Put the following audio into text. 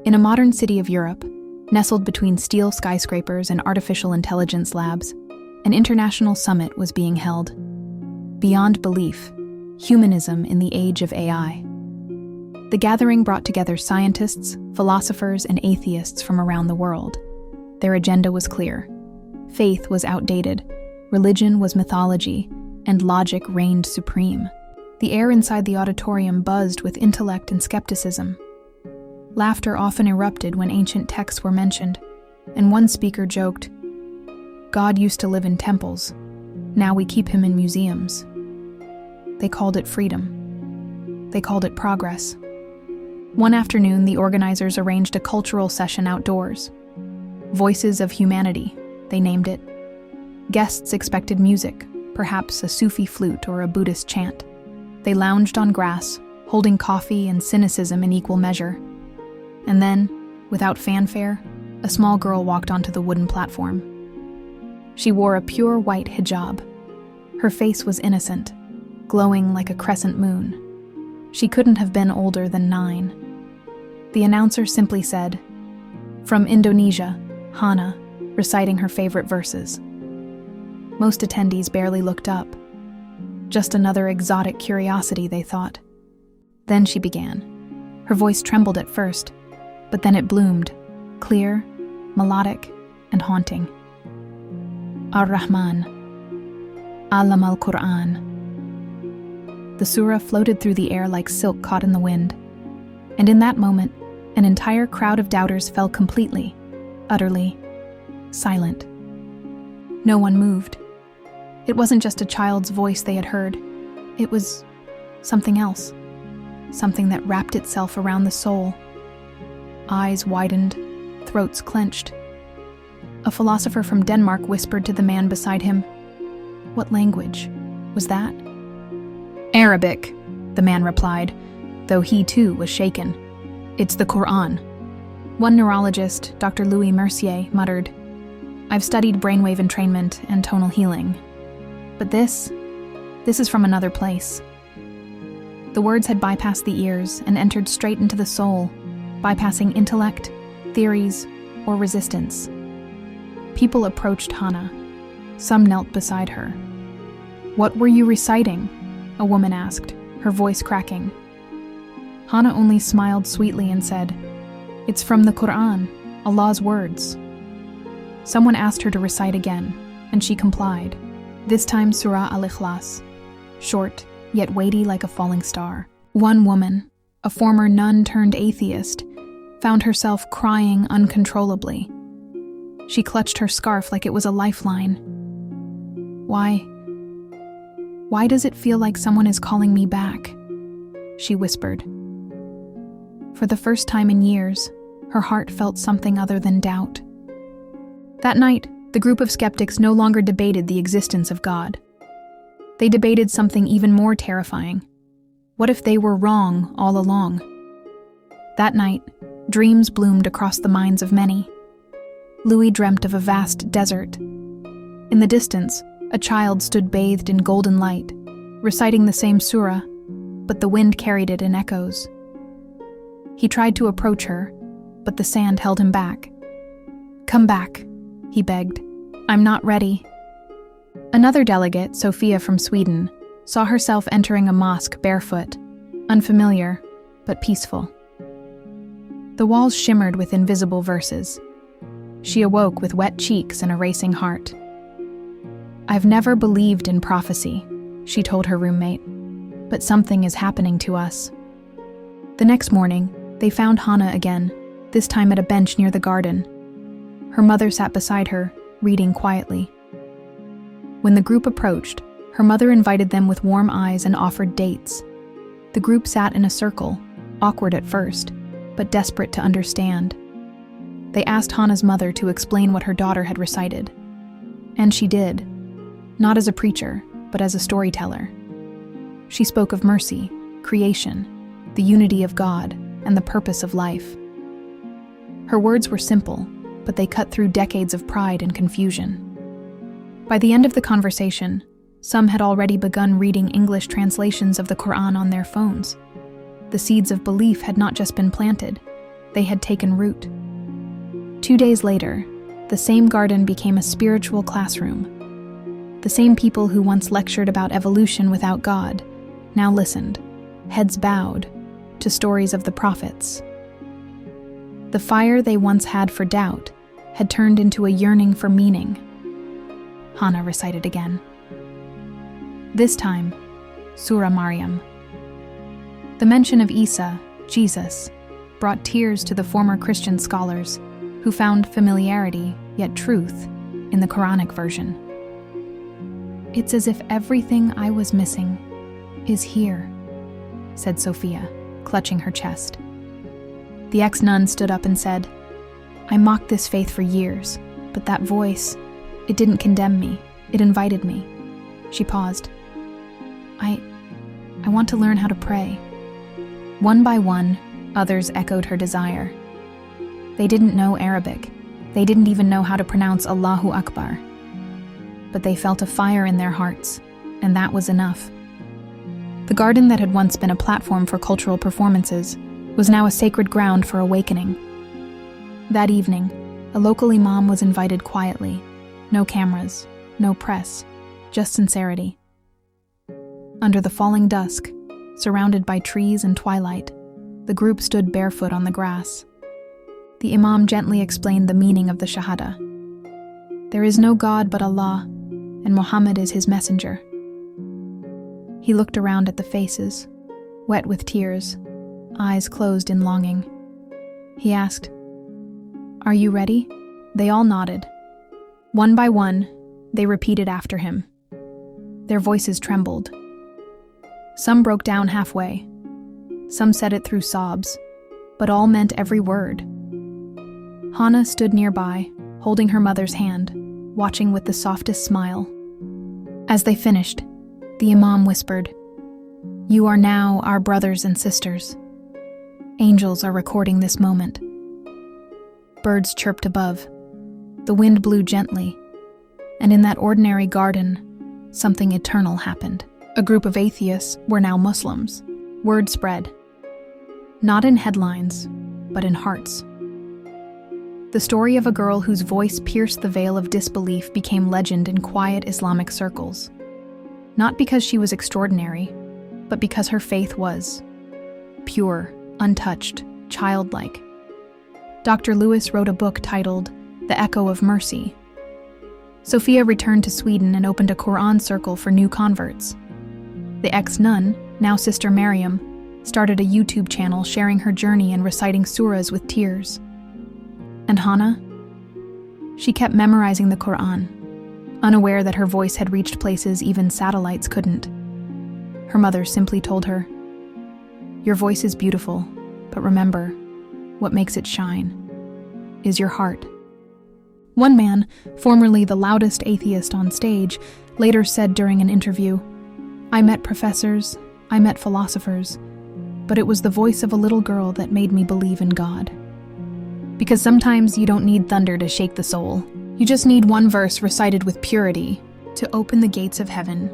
In a modern city of Europe, nestled between steel skyscrapers and artificial intelligence labs, an international summit was being held. Beyond Belief: Humanism in the Age of AI. The gathering brought together scientists, philosophers, and atheists from around the world. Their agenda was clear. Faith was outdated, religion was mythology, and logic reigned supreme. The air inside the auditorium buzzed with intellect and skepticism. Laughter often erupted when ancient texts were mentioned, and one speaker joked, "God used to live in temples. Now we keep him in museums." They called it freedom. They called it progress. One afternoon, the organizers arranged a cultural session outdoors. Voices of Humanity, they named it. Guests expected music, perhaps a Sufi flute or a Buddhist chant. They lounged on grass, holding coffee and cynicism in equal measure. And then, without fanfare, a small girl walked onto the wooden platform. She wore a pure white hijab. Her face was innocent, glowing like a crescent moon. She couldn't have been older than 9. The announcer simply said, "From Indonesia, Hana," reciting her favorite verses. Most attendees barely looked up. Just another exotic curiosity, they thought. Then she began. Her voice trembled at first, but then it bloomed, clear, melodic, and haunting. Ar-Rahman, Alam al-Qur'an. The surah floated through the air like silk caught in the wind. And in that moment, an entire crowd of doubters fell completely, utterly silent. No one moved. It wasn't just a child's voice they had heard. It was something else, something that wrapped itself around the soul. Eyes widened, throats clenched. A philosopher from Denmark whispered to the man beside him, "What language was that?" "Arabic," the man replied, though he too was shaken. "It's the Qur'an." One neurologist, Dr. Louis Mercier, muttered, "I've studied brainwave entrainment and tonal healing. But this is from another place." The words had bypassed the ears and entered straight into the soul, bypassing intellect, theories, or resistance. People approached Hana. Some knelt beside her. "What were you reciting?" a woman asked, her voice cracking. Hana only smiled sweetly and said, "It's from the Qur'an, Allah's words." Someone asked her to recite again, and she complied, this time Surah Al-Ikhlas, short, yet weighty like a falling star. One woman, a former nun turned atheist, found herself crying uncontrollably. She clutched her scarf like it was a lifeline. Why does it feel like someone is calling me back?" she whispered. For the first time in years, her heart felt something other than doubt. That night, the group of skeptics no longer debated the existence of God. They debated something even more terrifying. What if they were wrong all along? That night, dreams bloomed across the minds of many. Louis dreamt of a vast desert. In the distance, a child stood bathed in golden light, reciting the same surah, but the wind carried it in echoes. He tried to approach her, but the sand held him back. "Come back," he begged. "I'm not ready." Another delegate, Sophia from Sweden, saw herself entering a mosque barefoot, unfamiliar, but peaceful. The walls shimmered with invisible verses. She awoke with wet cheeks and a racing heart. "I've never believed in prophecy," she told her roommate, "but something is happening to us." The next morning, they found Hana again, this time at a bench near the garden. Her mother sat beside her, reading quietly. When the group approached, her mother invited them with warm eyes and offered dates. The group sat in a circle, awkward at first, but desperate to understand. They asked Hana's mother to explain what her daughter had recited. And she did, not as a preacher, but as a storyteller. She spoke of mercy, creation, the unity of God, and the purpose of life. Her words were simple, but they cut through decades of pride and confusion. By the end of the conversation, some had already begun reading English translations of the Qur'an on their phones. The seeds of belief had not just been planted, They had taken root. 2 days later, the same garden became a spiritual classroom. The same people who once lectured about evolution without God now listened, heads bowed, to stories of the prophets. The fire they once had for doubt had turned into a yearning for meaning. Hannah recited again. This time, Surah Maryam. The mention of Isa, Jesus, brought tears to the former Christian scholars who found familiarity, yet truth, in the Quranic version. "It's as if everything I was missing is here," said Sophia, clutching her chest. The ex-nun stood up and said, "I mocked this faith for years, but that voice, it didn't condemn me, it invited me." She paused. I want to learn how to pray." One by one, others echoed her desire. They didn't know Arabic. They didn't even know how to pronounce Allahu Akbar. But they felt a fire in their hearts, and that was enough. The garden that had once been a platform for cultural performances was now a sacred ground for awakening. That evening, a local imam was invited quietly. No cameras, no press, just sincerity. Under the falling dusk, surrounded by trees and twilight, the group stood barefoot on the grass. The imam gently explained the meaning of the Shahada. There is no God but Allah, and Muhammad is his messenger. He looked around at the faces, wet with tears, eyes closed in longing. He asked, "Are you ready?" They all nodded. One by one, they repeated after him. Their voices trembled. Some broke down halfway. Some said it through sobs, but all meant every word. Hannah stood nearby, holding her mother's hand, watching with the softest smile. As they finished, the imam whispered, "You are now our brothers and sisters. Angels are recording this moment." Birds chirped above. The wind blew gently, and in that ordinary garden, something eternal happened. A group of atheists were now Muslims. Word spread. Not in headlines, but in hearts. The story of a girl whose voice pierced the veil of disbelief became legend in quiet Islamic circles. Not because she was extraordinary, but because her faith was pure, untouched, childlike. Dr. Lewis wrote a book titled The Echo of Mercy. Sophia returned to Sweden and opened a Qur'an circle for new converts. The ex-nun, now Sister Maryam, started a YouTube channel sharing her journey and reciting surahs with tears. And Hannah? She kept memorizing the Qur'an, unaware that her voice had reached places even satellites couldn't. Her mother simply told her, "Your voice is beautiful, but remember, what makes it shine is your heart." One man, formerly the loudest atheist on stage, later said during an interview, "I met professors, I met philosophers, but it was the voice of a little girl that made me believe in God." Because sometimes you don't need thunder to shake the soul. You just need one verse recited with purity to open the gates of heaven.